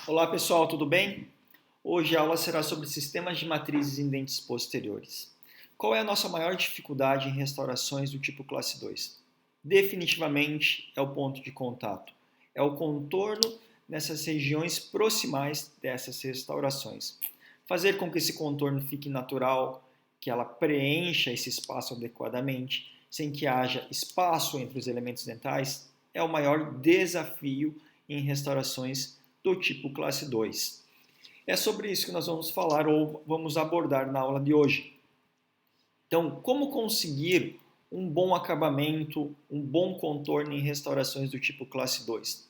Olá pessoal, tudo bem? Hoje a aula será sobre sistemas de matrizes em dentes posteriores. Qual é a nossa maior dificuldade em restaurações do tipo classe 2? Definitivamente é o ponto de contato, é o contorno nessas regiões proximais dessas restaurações. Fazer com que esse contorno fique natural, que ela preencha esse espaço adequadamente, sem que haja espaço entre os elementos dentais, é o maior desafio em restaurações do tipo classe 2. É sobre isso que nós vamos falar ou vamos abordar na aula de hoje. Então, como conseguir um bom acabamento, um bom contorno em restaurações do tipo classe 2?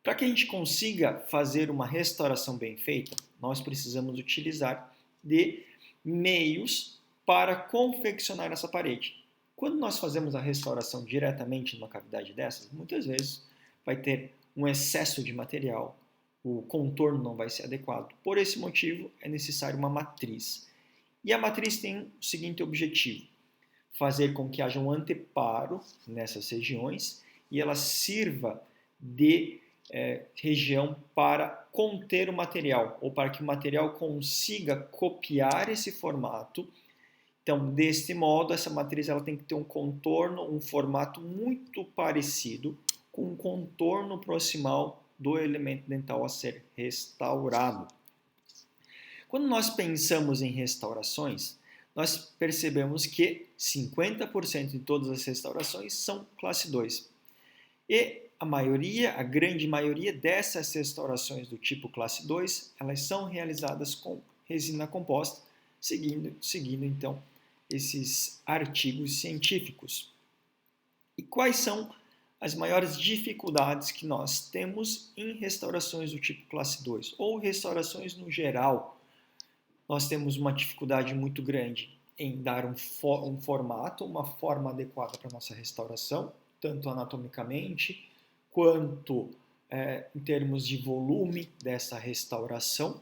Para que a gente consiga fazer uma restauração bem feita, nós precisamos utilizar de meios para confeccionar essa parede. Quando nós fazemos a restauração diretamente numa cavidade dessas, muitas vezes vai ter um excesso de material, o contorno não vai ser adequado. Por esse motivo, é necessário uma matriz. E a matriz tem o seguinte objetivo: fazer com que haja um anteparo nessas regiões e ela sirva de região para conter o material, ou para que o material consiga copiar esse formato. Então, deste modo, essa matriz ela tem que ter um contorno, um formato muito parecido com um contorno proximal do elemento dental a ser restaurado. Quando nós pensamos em restaurações, nós percebemos que 50% de todas as restaurações são classe 2. E a grande maioria dessas restaurações do tipo classe 2, elas são realizadas com resina composta, seguindo então esses artigos científicos. E quais são as maiores dificuldades que nós temos em restaurações do tipo classe 2 ou restaurações no geral? Nós temos uma dificuldade muito grande em dar um formato, uma forma adequada para a nossa restauração, tanto anatomicamente quanto em termos de volume dessa restauração.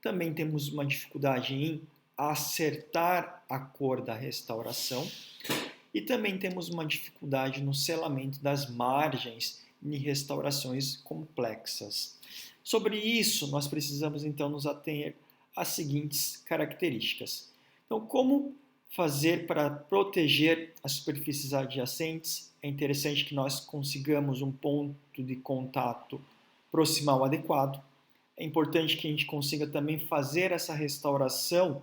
Também temos uma dificuldade em acertar a cor da restauração e também temos uma dificuldade no selamento das margens em restaurações complexas. Sobre isso, nós precisamos então nos ater às seguintes características. Então, como fazer para proteger as superfícies adjacentes? É interessante que nós consigamos um ponto de contato proximal adequado. É importante que a gente consiga também fazer essa restauração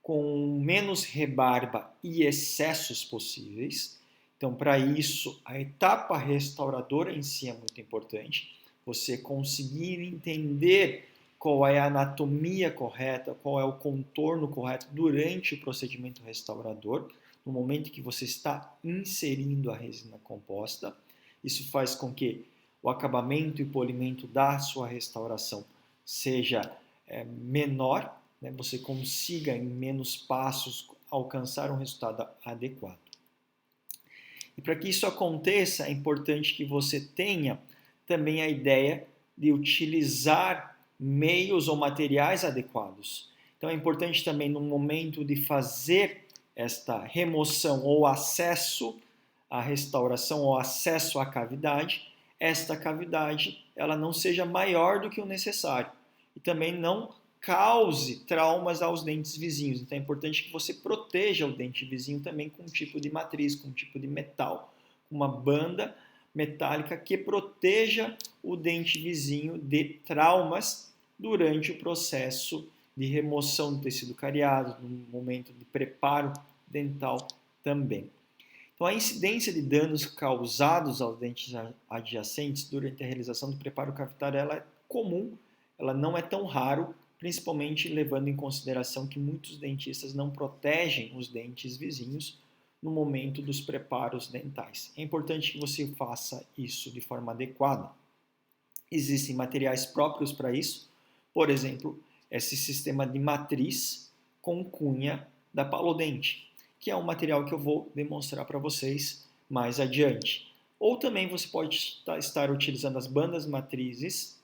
com menos rebarba e excessos possíveis. Então, para isso, a etapa restauradora em si é muito importante. Você conseguir entender qual é a anatomia correta, qual é o contorno correto durante o procedimento restaurador, no momento que você está inserindo a resina composta. Isso faz com que o acabamento e o polimento da sua restauração seja menor, né? Você consiga em menos passos alcançar um resultado adequado. E para que isso aconteça, é importante que você tenha também a ideia de utilizar meios ou materiais adequados. Então é importante também no momento de fazer esta remoção ou acesso à restauração ou acesso à cavidade, esta cavidade ela não seja maior do que o necessário e também não cause traumas aos dentes vizinhos. Então é importante que você proteja o dente vizinho também com um tipo de matriz, com um tipo de metal, uma banda metálica que proteja o dente vizinho de traumas durante o processo de remoção do tecido cariado, no momento de preparo dental também. Então, a incidência de danos causados aos dentes adjacentes durante a realização do preparo cavitário ela é comum, ela não é tão raro, principalmente levando em consideração que muitos dentistas não protegem os dentes vizinhos no momento dos preparos dentais. É importante que você faça isso de forma adequada. Existem materiais próprios para isso, por exemplo, esse sistema de matriz com cunha da Palodente, que é um material que eu vou demonstrar para vocês mais adiante. Ou também você pode estar utilizando as bandas matrizes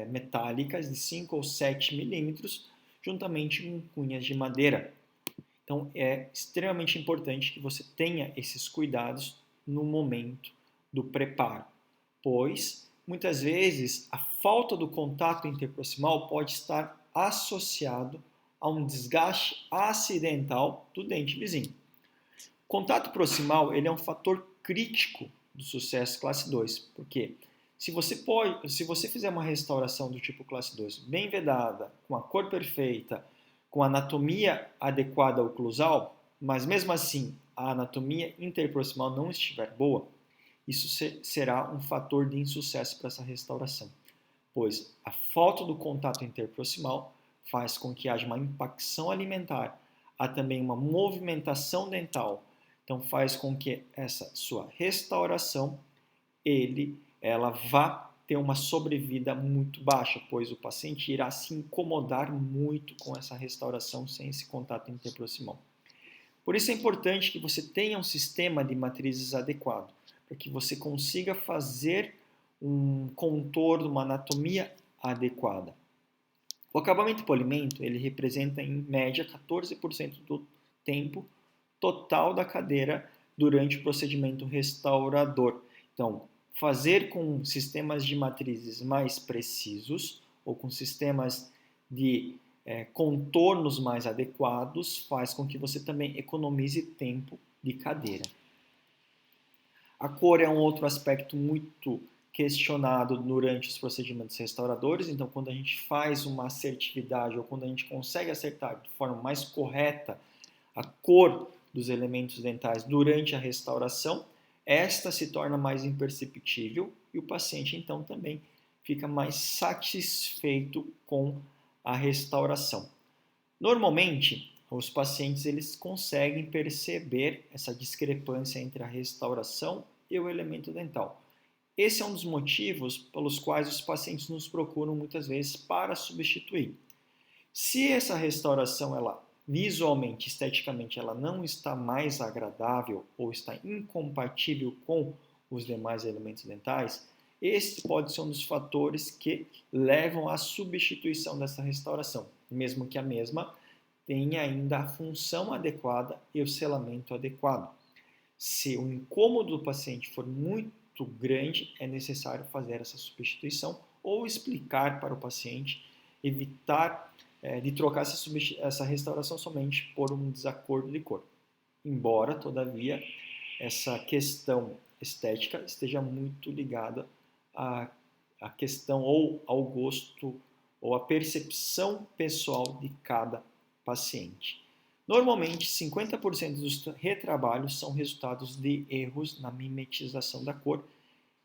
metálicas de 5 ou 7 milímetros, juntamente com cunhas de madeira. Então é extremamente importante que você tenha esses cuidados no momento do preparo, pois muitas vezes a falta do contato interproximal pode estar associado a um desgaste acidental do dente vizinho. O contato proximal ele é um fator crítico do sucesso classe 2, porque se você fizer uma restauração do tipo classe 2 bem vedada, com a cor perfeita, com a anatomia adequada oclusal, mas mesmo assim a anatomia interproximal não estiver boa, isso será um fator de insucesso para essa restauração, pois a falta do contato interproximal faz com que haja uma impacção alimentar, há também uma movimentação dental, então faz com que essa sua restauração ela vá ter uma sobrevida muito baixa, pois o paciente irá se incomodar muito com essa restauração sem esse contato interproximal. Por isso é importante que você tenha um sistema de matrizes adequado, para que você consiga fazer um contorno, uma anatomia adequada. O acabamento polimento, ele representa em média 14% do tempo total da cadeira durante o procedimento restaurador. Então, fazer com sistemas de matrizes mais precisos ou com sistemas de contornos mais adequados faz com que você também economize tempo de cadeira. A cor é um outro aspecto muito questionado durante os procedimentos restauradores, então quando a gente faz uma assertividade ou quando a gente consegue acertar de forma mais correta a cor dos elementos dentais durante a restauração, esta se torna mais imperceptível e o paciente então também fica mais satisfeito com a restauração. Normalmente, os pacientes eles conseguem perceber essa discrepância entre a restauração e o elemento dental. Esse é um dos motivos pelos quais os pacientes nos procuram muitas vezes para substituir. Se essa restauração, ela visualmente, esteticamente, ela não está mais agradável ou está incompatível com os demais elementos dentais, esse pode ser um dos fatores que levam à substituição dessa restauração, mesmo que a mesma tenha ainda a função adequada e o selamento adequado. Se o incômodo do paciente for muito grande, é necessário fazer essa substituição ou explicar para o paciente, evitar de trocar essa restauração somente por um desacordo de cor. Embora, todavia, essa questão estética esteja muito ligada à questão ou ao gosto ou à percepção pessoal de cada paciente. Normalmente, 50% dos retrabalhos são resultados de erros na mimetização da cor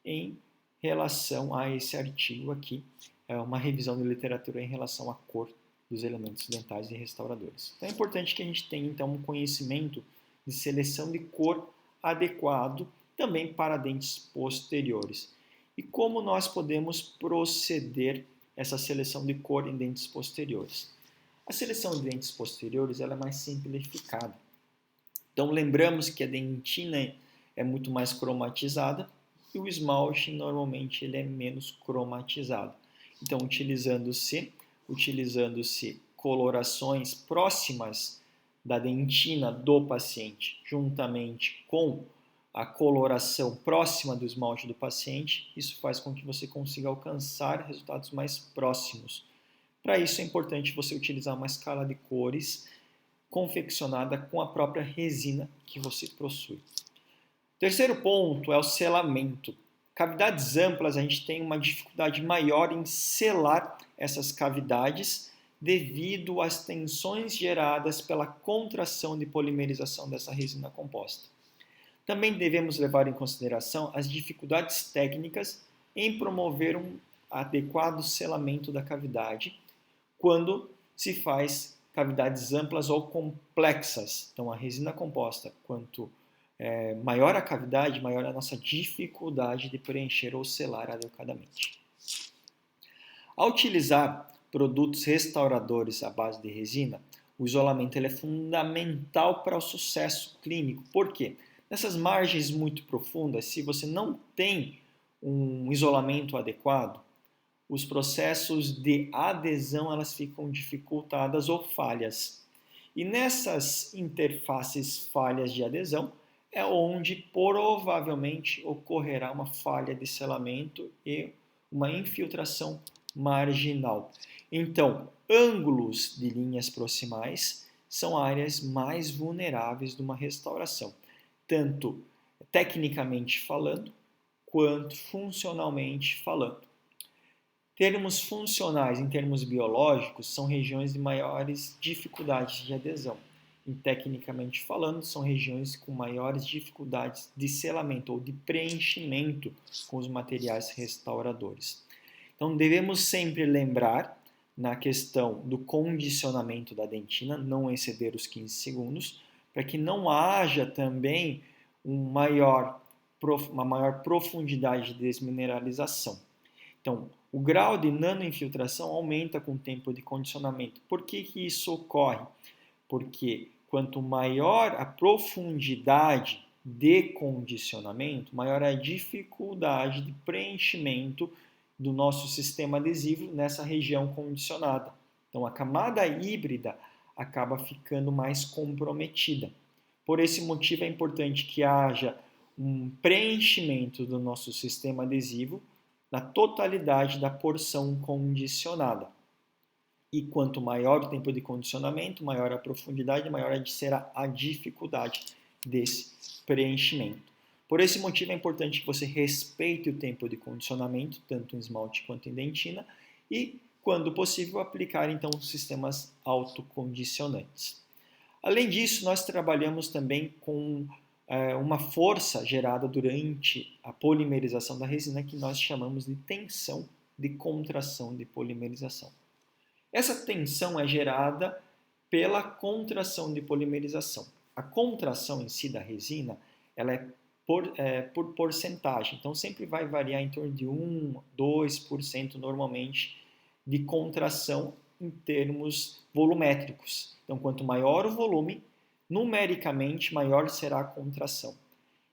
em relação a esse artigo aqui. É uma revisão de literatura em relação à cor dos elementos dentais e restauradores. Então é importante que a gente tenha então um conhecimento de seleção de cor adequado também para dentes posteriores. E como nós podemos proceder essa seleção de cor em dentes posteriores? A seleção de dentes posteriores ela é mais simplificada. Então lembramos que a dentina é muito mais cromatizada e o esmalte normalmente ele é menos cromatizado. Então utilizando-se colorações próximas da dentina do paciente, juntamente com a coloração próxima do esmalte do paciente, isso faz com que você consiga alcançar resultados mais próximos. Para isso é importante você utilizar uma escala de cores confeccionada com a própria resina que você possui. Terceiro ponto é o selamento. Cavidades amplas, a gente tem uma dificuldade maior em selar essas cavidades devido às tensões geradas pela contração de polimerização dessa resina composta. Também devemos levar em consideração as dificuldades técnicas em promover um adequado selamento da cavidade quando se faz cavidades amplas ou complexas. Então, a resina composta, quanto maior a cavidade, maior a nossa dificuldade de preencher ou selar adequadamente. Ao utilizar produtos restauradores à base de resina, o isolamento ele é fundamental para o sucesso clínico. Por quê? Nessas margens muito profundas, se você não tem um isolamento adequado, os processos de adesão elas ficam dificultadas ou falhas. E nessas interfaces falhas de adesão é onde provavelmente ocorrerá uma falha de selamento e uma infiltração marginal. Então, ângulos de linhas proximais são áreas mais vulneráveis de uma restauração, tanto tecnicamente falando, quanto funcionalmente falando. Termos funcionais em termos biológicos são regiões de maiores dificuldades de adesão. E tecnicamente falando, são regiões com maiores dificuldades de selamento ou de preenchimento com os materiais restauradores. Então, devemos sempre lembrar na questão do condicionamento da dentina, não exceder os 15 segundos, para que não haja também uma maior profundidade de desmineralização. Então, o grau de nanoinfiltração aumenta com o tempo de condicionamento. Por que isso ocorre? Porque quanto maior a profundidade de condicionamento, maior a dificuldade de preenchimento do nosso sistema adesivo nessa região condicionada. Então, a camada híbrida acaba ficando mais comprometida. Por esse motivo, é importante que haja um preenchimento do nosso sistema adesivo na totalidade da porção condicionada. E quanto maior o tempo de condicionamento, maior a profundidade, maior será a dificuldade desse preenchimento. Por esse motivo é importante que você respeite o tempo de condicionamento, tanto em esmalte quanto em dentina, e, quando possível, aplicar então sistemas autocondicionantes. Além disso, nós trabalhamos também com uma força gerada durante a polimerização da resina que nós chamamos de tensão de contração de polimerização. Essa tensão é gerada pela contração de polimerização. A contração em si da resina ela é por porcentagem, então sempre vai variar em torno de 1, 2% normalmente de contração em termos volumétricos. Então, quanto maior o volume, numericamente maior será a contração.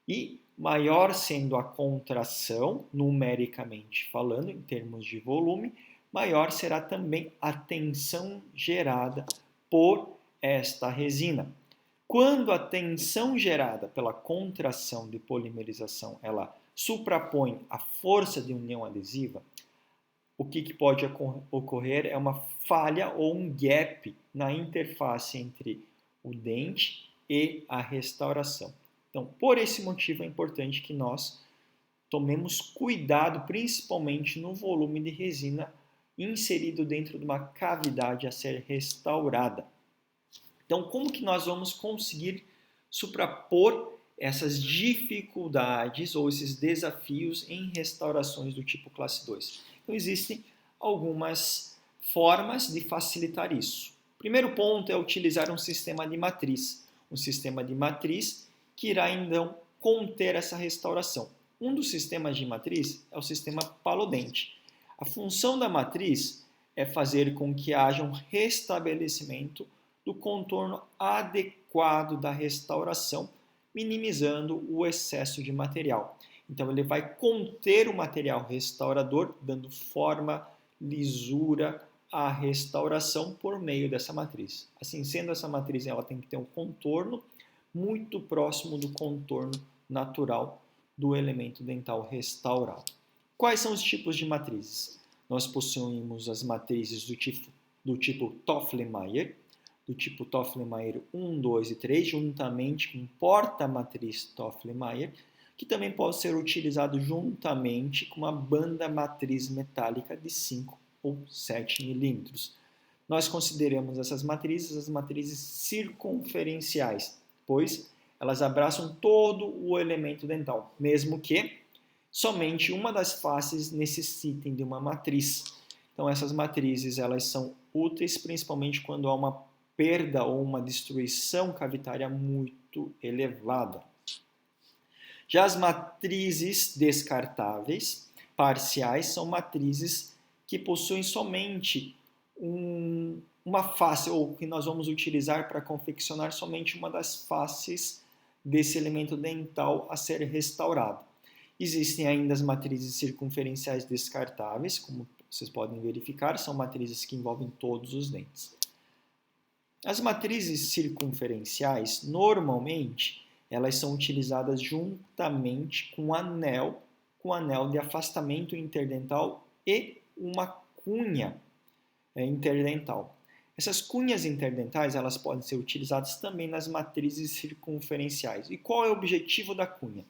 E maior sendo a contração, numericamente falando, em termos de volume, maior será também a tensão gerada por esta resina. Quando a tensão gerada pela contração de polimerização ela suprapõe a força de união adesiva, o que pode ocorrer é uma falha ou um gap na interface entre o dente e a restauração. Então, por esse motivo é importante que nós tomemos cuidado, principalmente no volume de resina inserido dentro de uma cavidade a ser restaurada. Então, como que nós vamos conseguir suprapor essas dificuldades ou esses desafios em restaurações do tipo classe 2? Então, existem algumas formas de facilitar isso. O primeiro ponto é utilizar um sistema de matriz. Um sistema de matriz que irá, então, conter essa restauração. Um dos sistemas de matriz é o sistema palodente. A função da matriz é fazer com que haja um restabelecimento do contorno adequado da restauração, minimizando o excesso de material. Então, ele vai conter o material restaurador, dando forma, lisura à restauração por meio dessa matriz. Assim sendo, essa matriz ela tem que ter um contorno muito próximo do contorno natural do elemento dental restaurado. Quais são os tipos de matrizes? Nós possuímos as matrizes do tipo Toffler-Mayer, do tipo Toffler-Mayer 1, 2 e 3, juntamente com porta-matriz Toffler-Mayer, que também pode ser utilizado juntamente com uma banda matriz metálica de 5 ou 7 milímetros. Nós consideramos essas matrizes as matrizes circunferenciais, pois elas abraçam todo o elemento dental, mesmo que somente uma das faces necessitem de uma matriz. Então, essas matrizes elas são úteis principalmente quando há uma perda ou uma destruição cavitária muito elevada. Já as matrizes descartáveis parciais são matrizes que possuem somente uma face, ou que nós vamos utilizar para confeccionar somente uma das faces desse elemento dental a ser restaurado. Existem ainda as matrizes circunferenciais descartáveis, como vocês podem verificar, são matrizes que envolvem todos os dentes. As matrizes circunferenciais, normalmente, elas são utilizadas juntamente com anel de afastamento interdental e uma cunha interdental. Essas cunhas interdentais elas podem ser utilizadas também nas matrizes circunferenciais. E qual é o objetivo da cunha?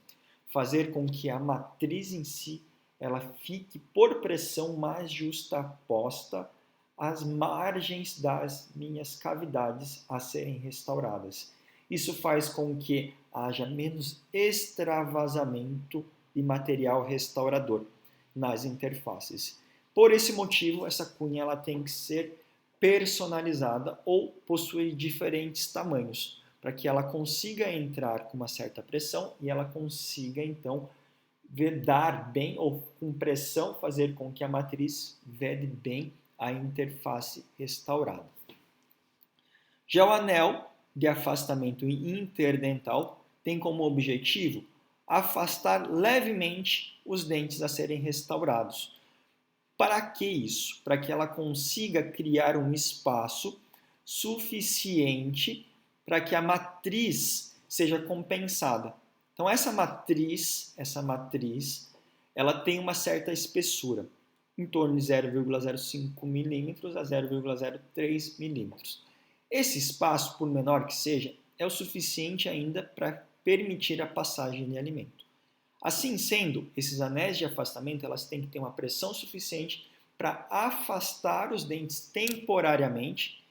Fazer com que a matriz em si ela fique por pressão mais justaposta às margens das minhas cavidades a serem restauradas. Isso faz com que haja menos extravasamento de material restaurador nas interfaces. Por esse motivo, essa cunha ela tem que ser personalizada ou possuir diferentes tamanhos, para que ela consiga entrar com uma certa pressão e ela consiga, então, vedar bem ou com pressão fazer com que a matriz vede bem a interface restaurada. Já o anel de afastamento interdental tem como objetivo afastar levemente os dentes a serem restaurados. Para que isso? Para que ela consiga criar um espaço suficiente para que a matriz seja compensada. Então essa matriz, ela tem uma certa espessura, em torno de 0,05 milímetros a 0,03 milímetros. Esse espaço, por menor que seja, é o suficiente ainda para permitir a passagem de alimento. Assim sendo, esses anéis de afastamento elas têm que ter uma pressão suficiente para afastar os dentes temporariamente,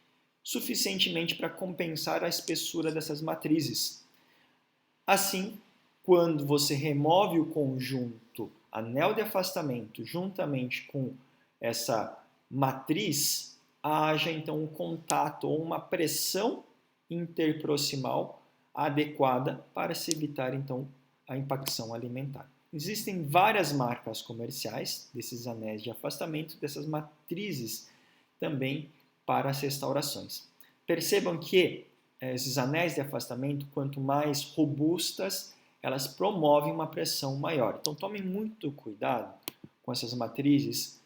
suficientemente para compensar a espessura dessas matrizes. Assim, quando você remove o conjunto anel de afastamento juntamente com essa matriz, haja então um contato ou uma pressão interproximal adequada para se evitar então a impacção alimentar. Existem várias marcas comerciais desses anéis de afastamento, dessas matrizes também para as restaurações. Percebam que esses anéis de afastamento, quanto mais robustas, elas promovem uma pressão maior. Então tomem muito cuidado com essas matrizes,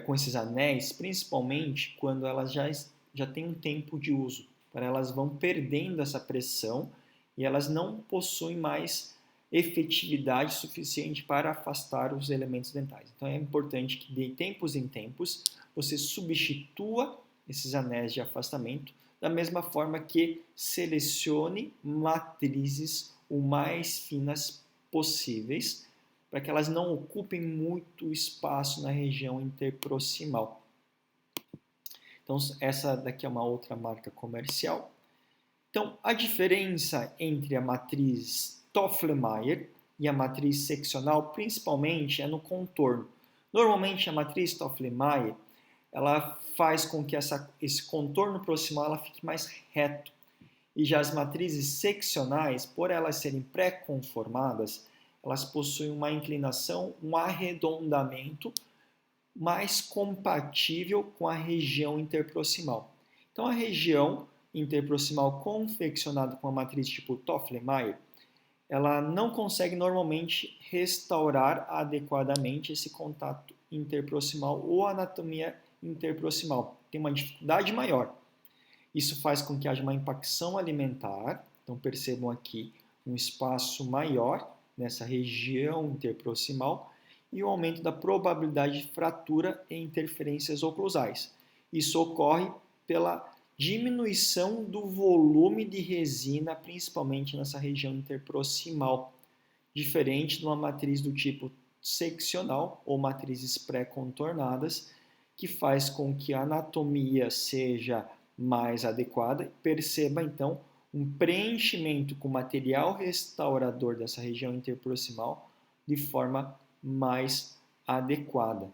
com esses anéis, principalmente quando elas já têm um tempo de uso, para elas vão perdendo essa pressão e elas não possuem mais efetividade suficiente para afastar os elementos dentais. Então é importante que de tempos em tempos você substitua esses anéis de afastamento da mesma forma que selecione matrizes o mais finas possíveis para que elas não ocupem muito espaço na região interproximal. Então essa daqui é uma outra marca comercial. Então a diferença entre a matriz Toffler-Mayer e a matriz seccional, principalmente, é no contorno. Normalmente, a matriz Toffler-Mayer ela faz com que esse contorno proximal ela fique mais reto. E já as matrizes seccionais, por elas serem pré-conformadas, elas possuem uma inclinação, um arredondamento mais compatível com a região interproximal. Então, a região interproximal confeccionada com a matriz tipo Toffler-Mayer, ela não consegue normalmente restaurar adequadamente esse contato interproximal ou anatomia interproximal. Tem uma dificuldade maior. Isso faz com que haja uma impacção alimentar. Então percebam aqui um espaço maior nessa região interproximal e o aumento da probabilidade de fratura e interferências oclusais. Isso ocorre pela diminuição do volume de resina, principalmente nessa região interproximal, diferente de uma matriz do tipo seccional ou matrizes pré-contornadas, que faz com que a anatomia seja mais adequada. Perceba então um preenchimento com material restaurador dessa região interproximal de forma mais adequada.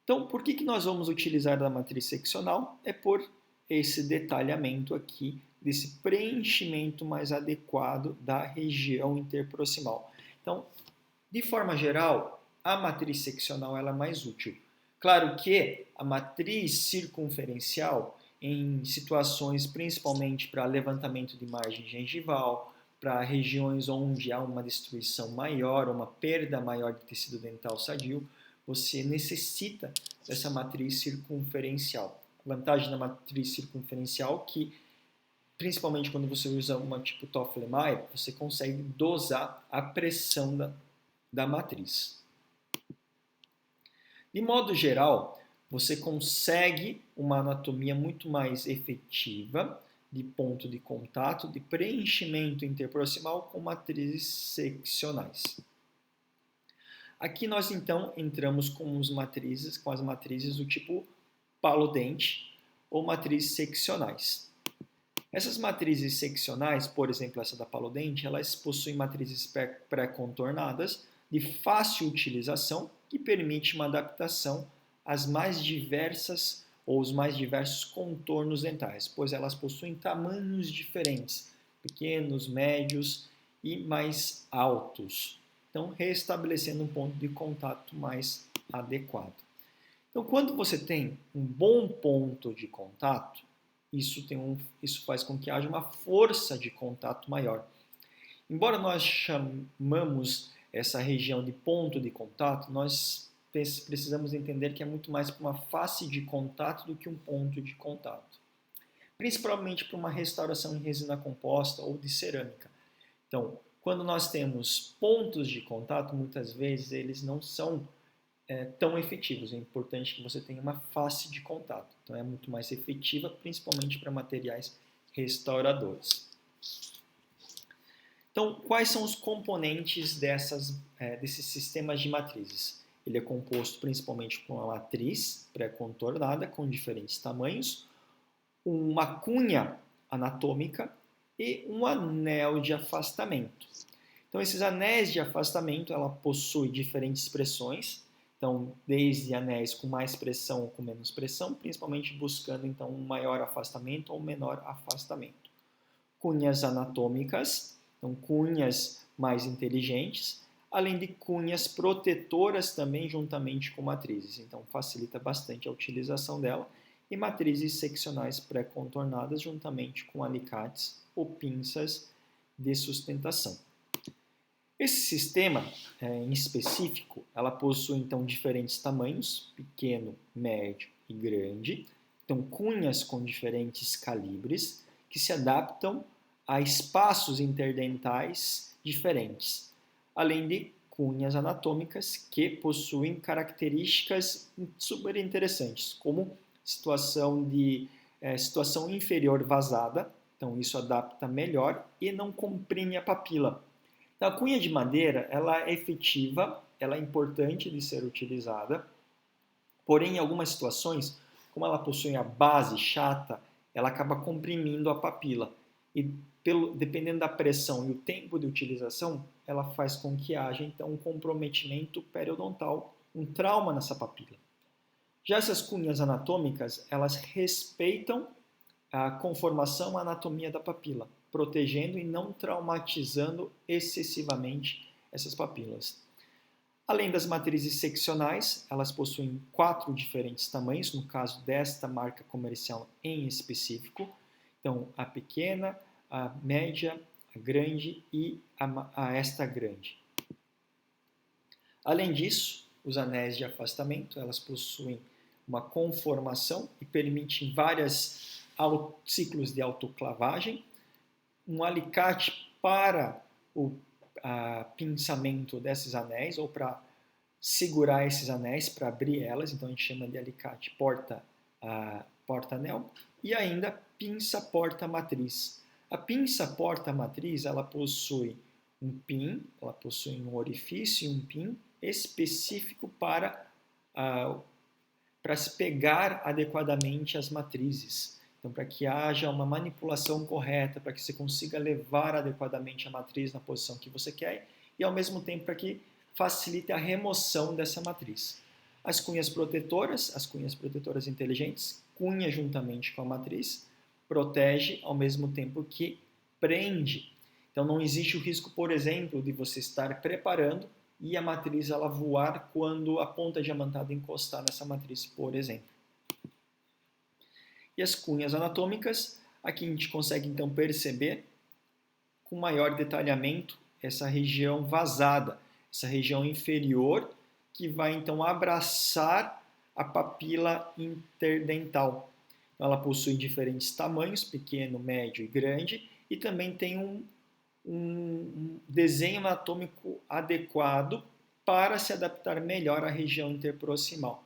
Então, por que nós vamos utilizar a matriz seccional? É por esse detalhamento aqui, desse preenchimento mais adequado da região interproximal. Então, de forma geral, a matriz seccional ela é mais útil. Claro que a matriz circunferencial, em situações principalmente para levantamento de margem gengival, para regiões onde há uma destruição maior, uma perda maior de tecido dental sadio, você necessita dessa matriz circunferencial. A vantagem da matriz circunferencial é que, principalmente quando você usa uma tipo Toffler-Mayer, você consegue dosar a pressão da matriz. De modo geral, você consegue uma anatomia muito mais efetiva de ponto de contato, de preenchimento interproximal com matrizes seccionais. Aqui nós então entramos com as matrizes do tipo paludente ou matrizes seccionais. Essas matrizes seccionais, por exemplo, essa da paludente, elas possuem matrizes pré-contornadas de fácil utilização que permite uma adaptação às mais diversas ou os mais diversos contornos dentais, pois elas possuem tamanhos diferentes, pequenos, médios e mais altos. Então, restabelecendo um ponto de contato mais adequado. Então, quando você tem um bom ponto de contato, isso faz com que haja uma força de contato maior. Embora nós chamamos essa região de ponto de contato, nós precisamos entender que é muito mais para uma face de contato do que um ponto de contato. Principalmente para uma restauração em resina composta ou de cerâmica. Então, quando nós temos pontos de contato, muitas vezes eles não são tão efetivos. É importante que você tenha uma face de contato. Então, é muito mais efetiva, principalmente para materiais restauradores. Então, quais são os componentes desses sistemas de matrizes? Ele é composto principalmente por uma matriz pré-contornada com diferentes tamanhos, uma cunha anatômica e um anel de afastamento. Então, esses anéis de afastamento, ela possui diferentes pressões, então, desde anéis com mais pressão ou com menos pressão, principalmente buscando então um maior afastamento ou menor afastamento. Cunhas anatômicas, então cunhas mais inteligentes, além de cunhas protetoras também juntamente com matrizes, então facilita bastante a utilização dela, e matrizes seccionais pré-contornadas juntamente com alicates ou pinças de sustentação. Esse sistema, em específico, ela possui então diferentes tamanhos, pequeno, médio e grande, então cunhas com diferentes calibres que se adaptam a espaços interdentais diferentes, além de cunhas anatômicas que possuem características super interessantes, como situação inferior vazada, então isso adapta melhor e não comprime a papila. Então, a cunha de madeira ela é efetiva, ela é importante de ser utilizada, porém em algumas situações, como ela possui a base chata, ela acaba comprimindo a papila e dependendo da pressão e o tempo de utilização, ela faz com que haja então um comprometimento periodontal, um trauma nessa papila. Já essas cunhas anatômicas, elas respeitam a conformação, a anatomia da papila, protegendo e não traumatizando excessivamente essas papilas. Além das matrizes seccionais, elas possuem 4 diferentes tamanhos, no caso desta marca comercial em específico. Então, a pequena, a média, a grande e a extra grande. Além disso, os anéis de afastamento, elas possuem uma conformação e permitem vários ciclos de autoclavagem, um alicate para o pinçamento desses anéis ou para segurar esses anéis, para abrir elas, então a gente chama de alicate porta-anel, e ainda pinça porta-matriz. A pinça porta-matriz, ela possui um pin, ela possui um orifício e um pin específico para se pegar adequadamente as matrizes. Então, para que haja uma manipulação correta, para que você consiga levar adequadamente a matriz na posição que você quer e, ao mesmo tempo, para que facilite a remoção dessa matriz. As cunhas protetoras inteligentes, cunha juntamente com a matriz, protege ao mesmo tempo que prende. Então, não existe o risco, por exemplo, de você estar preparando e a matriz ela voar quando a ponta diamantada encostar nessa matriz, por exemplo. E as cunhas anatômicas, aqui a gente consegue então perceber com maior detalhamento essa região vazada, essa região inferior que vai então abraçar a papila interdental. Então, ela possui diferentes tamanhos, pequeno, médio e grande, e também tem um desenho anatômico adequado para se adaptar melhor à região interproximal.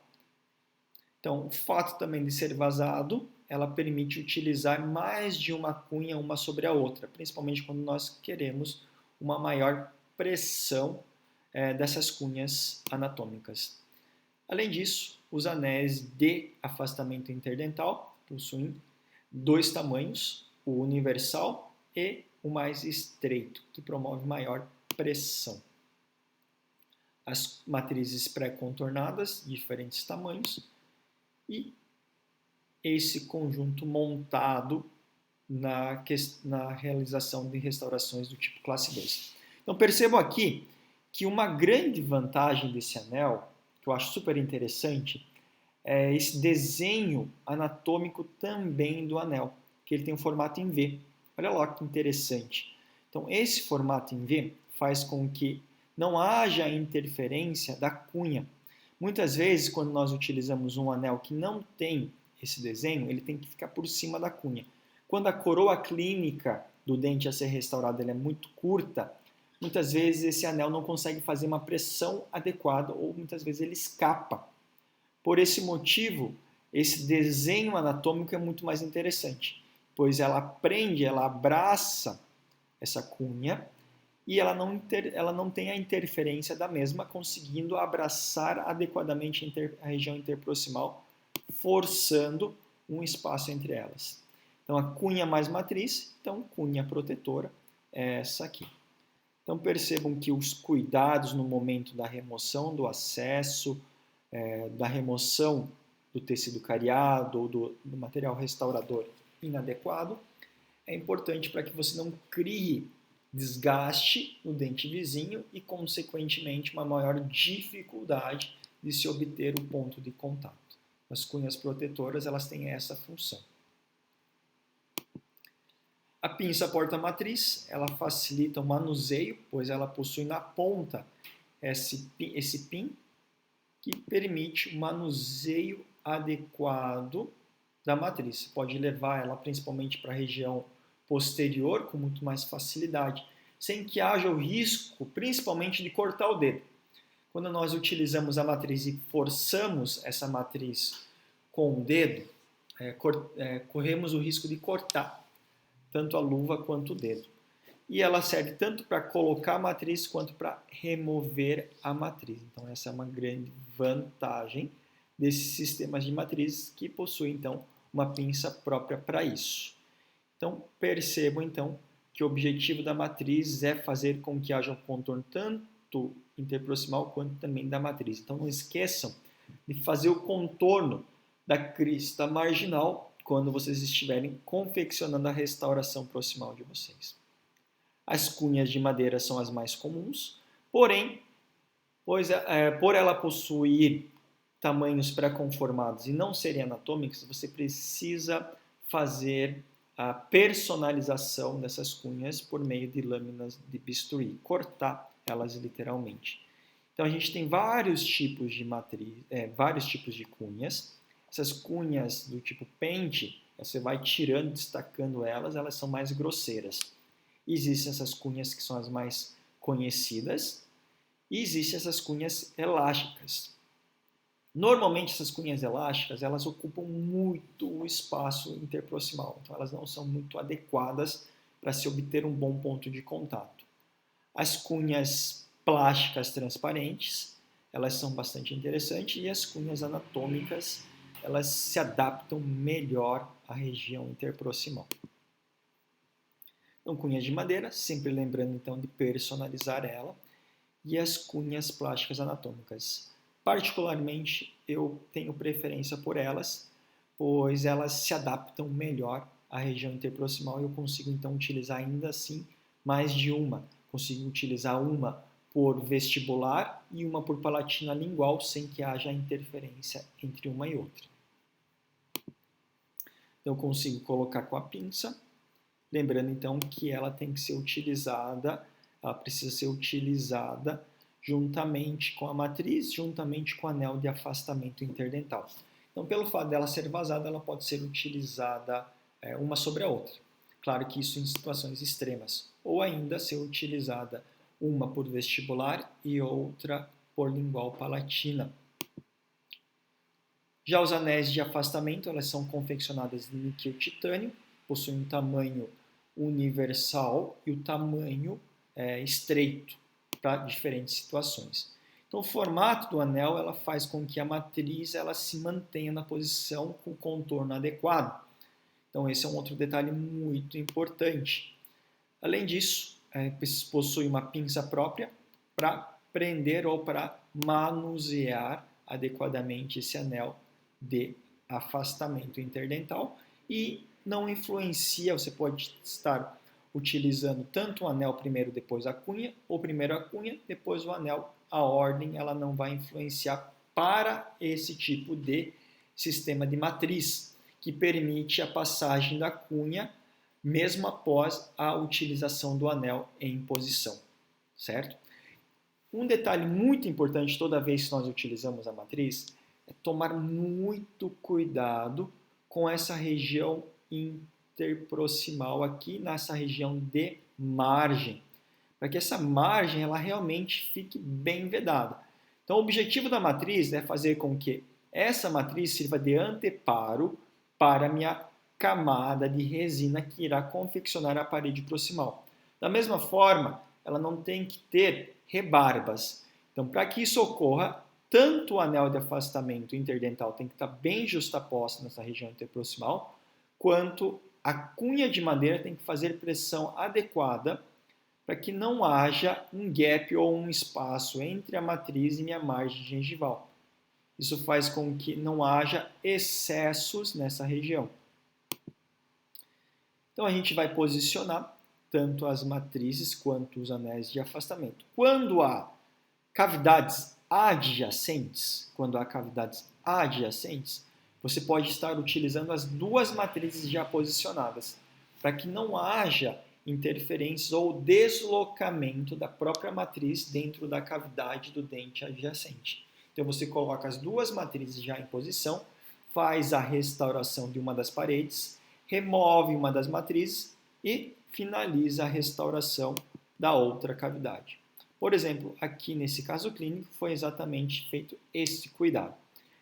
Então, o fato também de ser vazado, ela permite utilizar mais de uma cunha uma sobre a outra, principalmente quando nós queremos uma maior pressão dessas cunhas anatômicas. Além disso, os anéis de afastamento interdental possuem dois tamanhos, o universal e o mais estreito, que promove maior pressão. As matrizes pré-contornadas, diferentes tamanhos, e esse conjunto montado na realização de restaurações do tipo classe 2. Então percebam aqui que uma grande vantagem desse anel, que eu acho super interessante, é esse desenho anatômico também do anel, que ele tem um formato em V. Olha lá que interessante. Então esse formato em V faz com que não haja interferência da cunha. Muitas vezes, quando nós utilizamos um anel que não tem esse desenho, ele tem que ficar por cima da cunha. Quando a coroa clínica do dente a ser restaurado é muito curta, muitas vezes esse anel não consegue fazer uma pressão adequada ou muitas vezes ele escapa. Por esse motivo, esse desenho anatômico é muito mais interessante, pois ela prende, ela abraça essa cunha e ela não tem a interferência da mesma, conseguindo abraçar adequadamente a região interproximal, forçando um espaço entre elas. Então, a cunha mais matriz, então cunha protetora, é essa aqui. Então, percebam que os cuidados no momento da remoção do acesso, da remoção do tecido cariado ou do material restaurador inadequado, é importante para que você não crie desgaste no dente vizinho e, consequentemente, uma maior dificuldade de se obter o ponto de contato. As cunhas protetoras, elas têm essa função. A pinça porta-matriz, ela facilita o manuseio, pois ela possui na ponta esse pin que permite o manuseio adequado da matriz. Você pode levar ela principalmente para a região posterior com muito mais facilidade, sem que haja o risco, principalmente, de cortar o dedo. Quando nós utilizamos a matriz e forçamos essa matriz com o dedo, corremos o risco de cortar tanto a luva quanto o dedo. E ela serve tanto para colocar a matriz quanto para remover a matriz. Então essa é uma grande vantagem desses sistemas de matrizes que possuem então uma pinça própria para isso. Então percebam então que o objetivo da matriz é fazer com que haja um contorno tanto interproximal quanto também da matriz. Então não esqueçam de fazer o contorno da crista marginal quando vocês estiverem confeccionando a restauração proximal de vocês. As cunhas de madeira são as mais comuns, porém, por ela possuir tamanhos pré-conformados e não serem anatômicos, você precisa fazer a personalização dessas cunhas por meio de lâminas de bisturi, cortar elas literalmente. Então a gente tem vários tipos de vários tipos de cunhas. Essas cunhas do tipo pente, você vai tirando, destacando elas são mais grosseiras. Existem essas cunhas que são as mais conhecidas e existem essas cunhas elásticas. Normalmente essas cunhas elásticas, elas ocupam muito o espaço interproximal, então elas não são muito adequadas para se obter um bom ponto de contato. As cunhas plásticas transparentes, elas são bastante interessantes e as cunhas anatômicas, elas se adaptam melhor à região interproximal. Então, cunhas de madeira, sempre lembrando então de personalizar ela, e as cunhas plásticas anatômicas. Particularmente, eu tenho preferência por elas, pois elas se adaptam melhor à região interproximal e eu consigo então utilizar ainda assim mais de uma. Consigo utilizar uma por vestibular e uma por palatina lingual, sem que haja interferência entre uma e outra. Então, eu consigo colocar com a pinça, lembrando então que ela tem que ser utilizada, ela precisa ser utilizada juntamente com a matriz, juntamente com o anel de afastamento interdental. Então, pelo fato dela ser vazada, ela pode ser utilizada uma sobre a outra. Claro que isso em situações extremas. Ou ainda ser utilizada uma por vestibular e outra por lingual palatina. Já os anéis de afastamento, elas são confeccionadas de níquel titânio, possuem um tamanho universal e o tamanho estreito para diferentes situações. Então, o formato do anel ela faz com que a matriz ela se mantenha na posição com o contorno adequado. Então, esse é um outro detalhe muito importante. Além disso, possui uma pinça própria para prender ou para manusear adequadamente esse anel de afastamento interdental e não influencia, você pode estar utilizando tanto o anel primeiro, depois a cunha, ou primeiro a cunha, depois o anel. A ordem ela não vai influenciar para esse tipo de sistema de matriz, que permite a passagem da cunha mesmo após a utilização do anel em posição, certo? Um detalhe muito importante toda vez que nós utilizamos a matriz é tomar muito cuidado com essa região interproximal aqui, nessa região de margem, para que essa margem ela realmente fique bem vedada. Então, o objetivo da matriz é fazer com que essa matriz sirva de anteparo para a minha camada de resina que irá confeccionar a parede proximal. Da mesma forma, ela não tem que ter rebarbas. Então, para que isso ocorra, tanto o anel de afastamento interdental tem que estar bem justaposto nessa região interproximal, quanto a cunha de madeira tem que fazer pressão adequada para que não haja um gap ou um espaço entre a matriz e minha margem gengival. Isso faz com que não haja excessos nessa região. Então a gente vai posicionar tanto as matrizes quanto os anéis de afastamento. Quando há cavidades adjacentes, você pode estar utilizando as duas matrizes já posicionadas, para que não haja interferências ou deslocamento da própria matriz dentro da cavidade do dente adjacente. Então você coloca as duas matrizes já em posição, faz a restauração de uma das paredes, remove uma das matrizes e finaliza a restauração da outra cavidade. Por exemplo, aqui nesse caso clínico foi exatamente feito esse cuidado.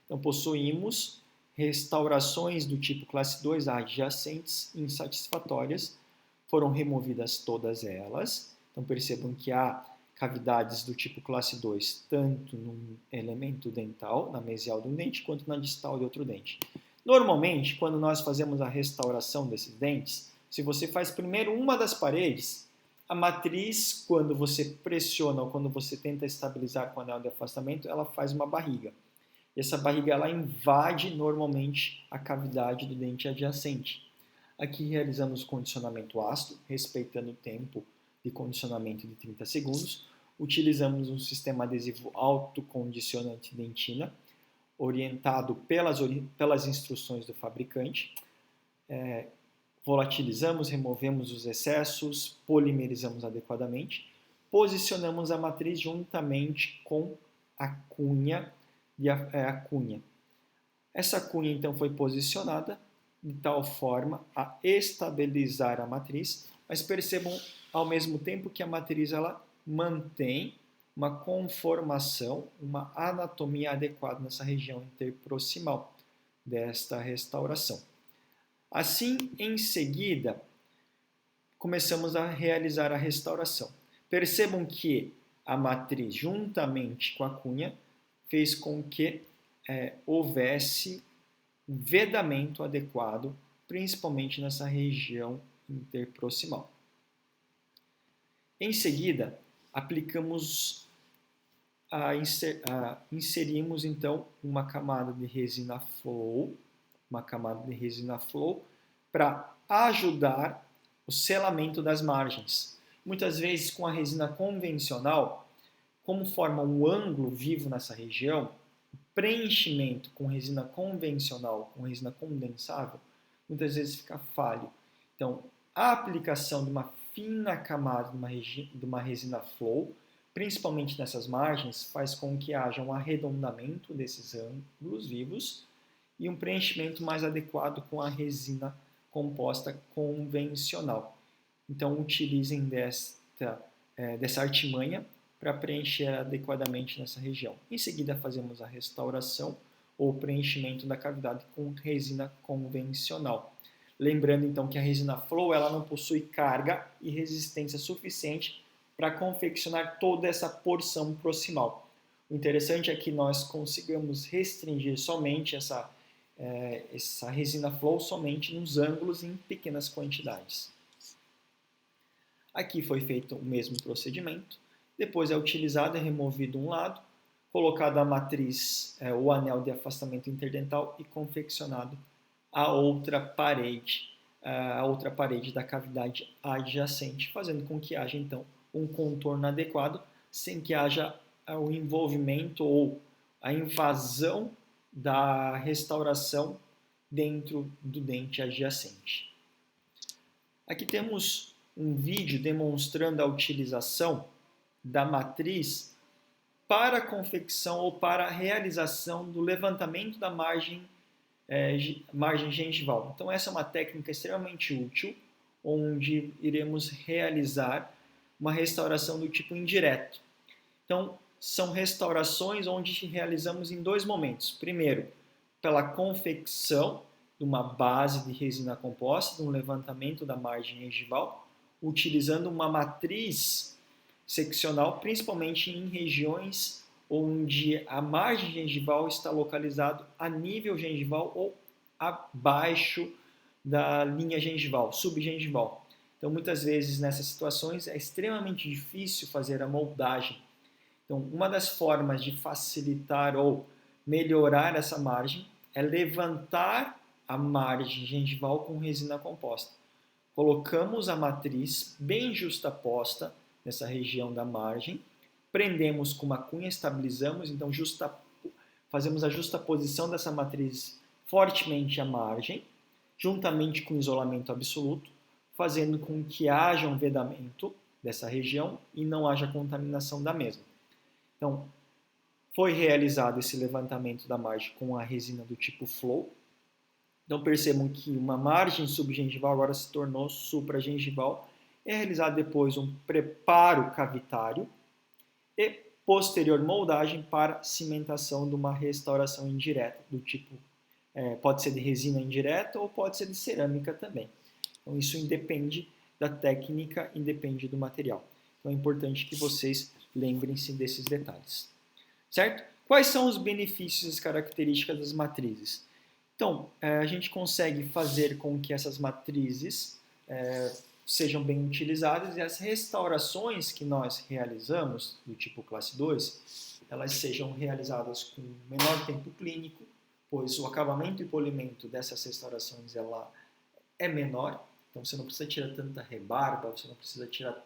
Então possuímos restaurações do tipo classe 2 adjacentes insatisfatórias, foram removidas todas elas. Então percebam que há cavidades do tipo classe 2, tanto no elemento dental, na mesial de um dente, quanto na distal de outro dente. Normalmente, quando nós fazemos a restauração desses dentes, se você faz primeiro uma das paredes, a matriz, quando você pressiona ou quando você tenta estabilizar com o anel de afastamento, ela faz uma barriga. E essa barriga ela invade normalmente a cavidade do dente adjacente. Aqui realizamos o condicionamento ácido, respeitando o tempo de condicionamento de 30 segundos. Utilizamos um sistema adesivo autocondicionante dentina, orientado pelas instruções do fabricante. Volatilizamos, removemos os excessos, polimerizamos adequadamente. Posicionamos a matriz juntamente com a cunha. Essa cunha, então, foi posicionada de tal forma a estabilizar a matriz, mas percebam ao mesmo tempo que a matriz ela mantém uma conformação, uma anatomia adequada nessa região interproximal desta restauração. Assim, em seguida, começamos a realizar a restauração. Percebam que a matriz, juntamente com a cunha, fez com que houvesse um vedamento adequado, principalmente nessa região interproximal. Em seguida, inserimos então uma camada de resina flow, para ajudar o selamento das margens. Muitas vezes com a resina convencional, como forma um ângulo vivo nessa região, preenchimento com resina convencional, com resina condensável, muitas vezes fica falho. Então, a aplicação de uma fina camada de uma resina flow, principalmente nessas margens, faz com que haja um arredondamento desses ângulos vivos e um preenchimento mais adequado com a resina composta convencional. Então, utilizem dessa artimanha para preencher adequadamente nessa região. Em seguida, fazemos a restauração ou preenchimento da cavidade com resina convencional. Lembrando então que a resina Flow ela não possui carga e resistência suficiente para confeccionar toda essa porção proximal. O interessante é que nós consigamos restringir somente essa resina Flow somente nos ângulos em pequenas quantidades. Aqui foi feito o mesmo procedimento. Depois é utilizado e removido um lado, colocado a matriz, o anel de afastamento interdental e confeccionado a outra parede da cavidade adjacente, fazendo com que haja então um contorno adequado, sem que haja o envolvimento ou a invasão da restauração dentro do dente adjacente. Aqui temos um vídeo demonstrando a utilização da matriz para a confecção ou para a realização do levantamento da margem gengival. Então essa é uma técnica extremamente útil, onde iremos realizar uma restauração do tipo indireto. Então são restaurações onde realizamos em dois momentos. Primeiro, pela confecção de uma base de resina composta, de um levantamento da margem gengival, utilizando uma matriz seccional, principalmente em regiões onde a margem gengival está localizada a nível gengival ou abaixo da linha gengival, subgengival. Então, muitas vezes, nessas situações, é extremamente difícil fazer a moldagem. Então, uma das formas de facilitar ou melhorar essa margem é levantar a margem gengival com resina composta. Colocamos a matriz bem justaposta nessa região da margem, prendemos com uma cunha, estabilizamos, então fazemos a justaposição dessa matriz fortemente à margem, juntamente com isolamento absoluto, fazendo com que haja um vedamento dessa região e não haja contaminação da mesma. Então, foi realizado esse levantamento da margem com a resina do tipo Flow. Então, percebam que uma margem subgengival agora se tornou supragengival. É realizado depois um preparo cavitário e posterior moldagem para cimentação de uma restauração indireta, do tipo, pode ser de resina indireta ou pode ser de cerâmica também. Então, isso independe da técnica, independe do material. Então, é importante que vocês lembrem-se desses detalhes. Certo? Quais são os benefícios e características das matrizes? Então, a gente consegue fazer com que essas matrizes sejam bem utilizadas e as restaurações que nós realizamos, do tipo classe 2, elas sejam realizadas com menor tempo clínico, pois o acabamento e polimento dessas restaurações ela é menor, então você não precisa tirar tanta rebarba, você não precisa tirar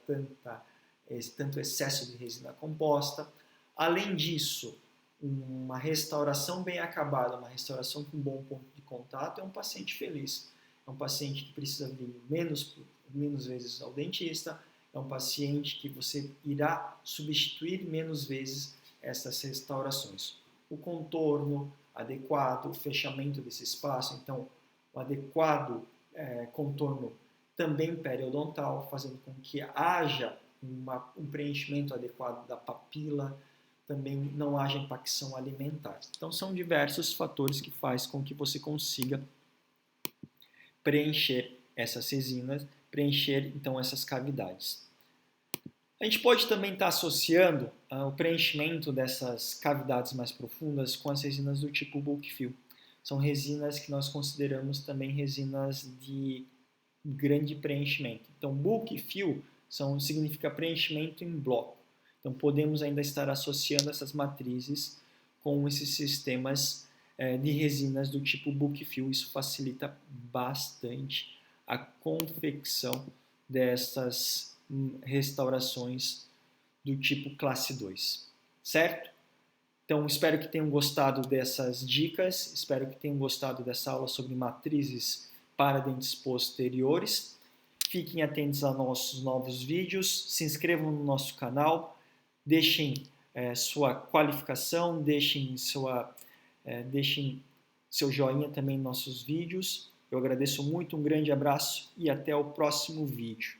tanto excesso de resina composta. Além disso, uma restauração bem acabada, uma restauração com bom ponto de contato é um paciente feliz. É um paciente que precisa vir menos vezes ao dentista, é um paciente que você irá substituir menos vezes essas restaurações. O contorno adequado, o fechamento desse espaço, então o adequado contorno também periodontal, fazendo com que haja um preenchimento adequado da papila, também não haja impacção alimentar. Então são diversos fatores que fazem com que você consiga preencher essas resinas, preencher então essas cavidades. A gente pode também estar associando o preenchimento dessas cavidades mais profundas com as resinas do tipo bulk fill. São resinas que nós consideramos também resinas de grande preenchimento. Então, bulk fill significa preenchimento em bloco. Então, podemos ainda estar associando essas matrizes com esses sistemas de resinas do tipo bulk fill. Isso facilita bastante a confecção dessas restaurações do tipo classe 2, certo? Então, espero que tenham gostado dessas dicas, espero que tenham gostado dessa aula sobre matrizes para dentes posteriores. Fiquem atentos a nossos novos vídeos, se inscrevam no nosso canal, deixem sua qualificação, deixem seu joinha também nos nossos vídeos. Eu agradeço muito, um grande abraço e até o próximo vídeo.